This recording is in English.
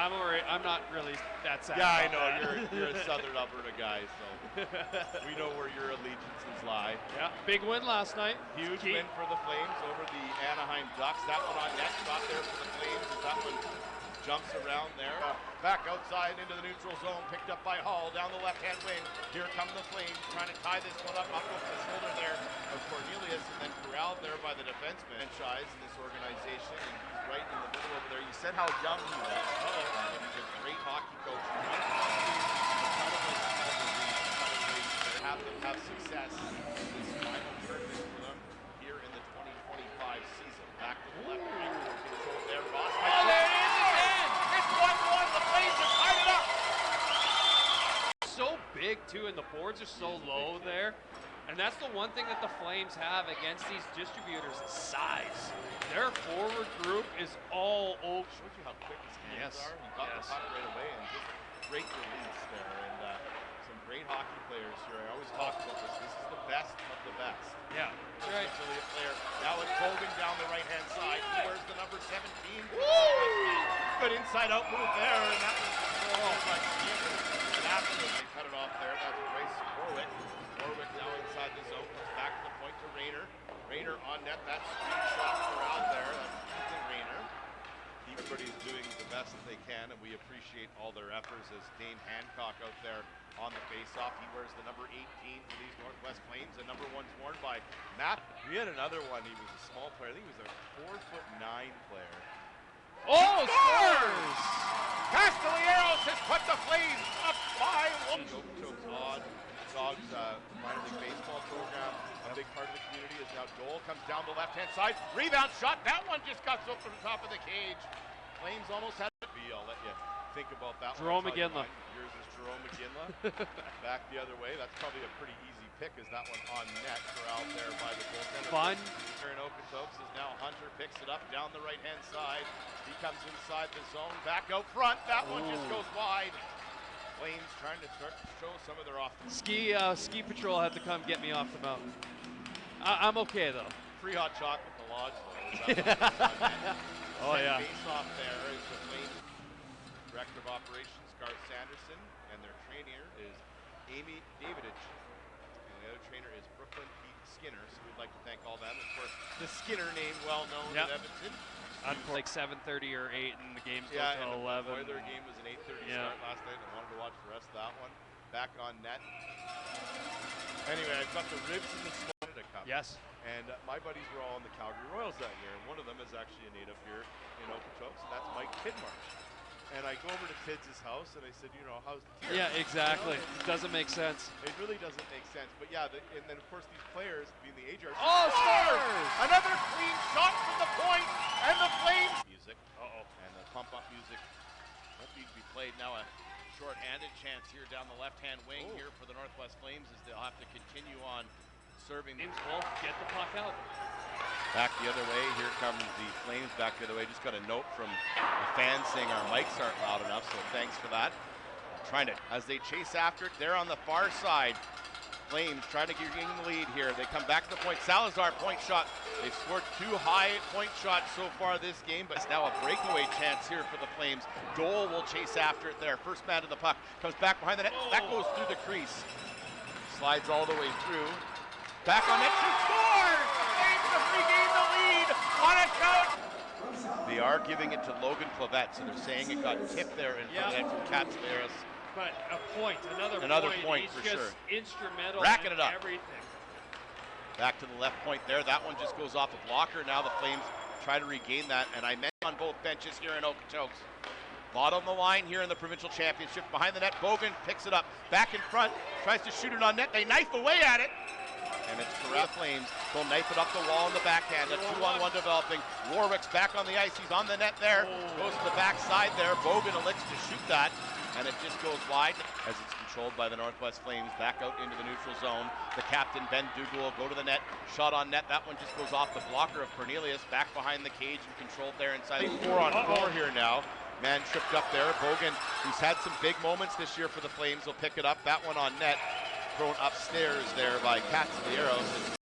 I'm not really that sad. Yeah, I know. You're a Southern Alberta guy, so we know where your allegiances lie. Yeah, big win last night. Huge win for the Flames over the Anaheim Ducks. That one on net, shot there for the Flames as that one jumps around there. Back outside into the neutral zone, picked up by Hall down the left-hand wing. Here come the Flames trying to tie this one up over the shoulder there of Cornelius, and then corralled there by the defenseman. Franchise in this organization, and he's right in the middle over there. You said how young he was. He's a great hockey coach. Have success. This final tournament for them here in the 2025 season. Back to the left wing. Control there. Ross. Oh, there it is again! It's 1-1. The Flames have tied it up. So big too, and the boards are so low there. And that's the one thing that the Flames have against these distributors: size. Their forward group is all over. Shows you how quick his hands are. He got the puck right away and just great release there. And some great hockey players here. I always talk about this. This is the best of the best. Yeah, that's right. Affiliate player. Now it's Bogan down the right-hand side. Where's the number 17? Good inside-out move there, and that was they cut it off there. That's Bryce Warwick. Warwick now inside the zone. Comes back to the point to Rayner. Rayner on net. That screenshot around there. That's Ethan Rayner. Everybody's doing the best that they can, and we appreciate all their efforts as Dane Hancock out there on the face-off. He wears the number 18 for these Northwest Flames, and number 1's worn by Matt. We had another one. He was a small player. I think he was a 4'9" player. Oh, scores! Castellanos has put the Flames up by one. Okotoks Odd Dogs minor league baseball program. A big part of the community is now Goal comes down the left-hand side. Rebound shot. That one just got up to the top of the cage. Flames almost had it. I'll let you think about that. Jerome McGinley. Yours is Jerome McGinley. Back the other way. That's probably a pretty easy pick, as that one on net corralled there by the goaltender. Fun. Here in Okotoks is now Hunter, picks it up down the right-hand side. He comes inside the zone, back out front. That one just goes wide. Flames trying to start to show some of their offense. Ski patrol had to come get me off the mountain. I'm okay though. Free hot chocolate at the lodge though. Oh yeah. Face off there is the Flames Director of Operations, Garth Sanderson, and their trainer is Amy Davidich. And the other trainer is Brooklyn Pete Skinner. So we'd like to thank all them. Of course, the Skinner name well known in Edmonton. On like 7:30 or 8, and the game's yeah, till 11. The Oilers game was an 8:30 start last night. I wanted to watch the rest of that one. Back on net. Anyway, I've got the Ribs in the Canada Cup. Yes. And my buddies were all in the Calgary Royals that year, and one of them is actually a native here in Okotoks, and that's Mike Tidmarsh. And I go over to Tids' house, and I said, you know, how's the team? Yeah, exactly. You know, Doesn't make sense. It really doesn't make sense. But yeah, and then of course these players, being the AJRs. Oh, scores! Another clean shot from the point, and the Flames. Music. And the pump-up music won't need to be played. Now a short-handed chance here down the left-hand wing here for the Northwest Flames, as they'll have to continue on serving. Wolf, get the puck out. Back the other way, here comes the Flames back the other way. Just got a note from the fans saying our mics aren't loud enough, so thanks for that. Trying to, as they chase after it, they're on the far side. Flames trying to gain the lead here. They come back to the point. Salazar, point shot. They've scored 2 high point shots so far this game, but it's now a breakaway chance here for the Flames. Goal will chase after it there. First man to the puck. Comes back behind the net. That goes through the crease. Slides all the way through. Back on net, shoots, scores! The Flames have regained the lead on a count. They are giving it to Logan Clavette, so they're saying it got tipped there in front of net from Castellanos. But a point, another point for just sure. Instrumental Racking in it up. Everything. Back to the left point there. That one just goes off the blocker. Now the Flames try to regain that, and I meant on both benches here in Okotoks. Bottom of the line here in the Provincial Championship. Behind the net, Bogan picks it up. Back in front, tries to shoot it on net. They knife away at it. And it's correct. Flames will knife it up the wall in the backhand. A 2-on-1 developing. Warwick's back on the ice. He's on the net there. Goes to the backside there. Bogan elects to shoot that. And it just goes wide as it's controlled by the Northwest Flames. Back out into the neutral zone. The captain, Ben Dougal, will go to the net. Shot on net. That one just goes off the blocker of Cornelius. Back behind the cage and controlled there inside. 4-on-4 here now. Man tripped up there. Bogan, who's had some big moments this year for the Flames, will pick it up. That one on net. Thrown upstairs there by Castellanos.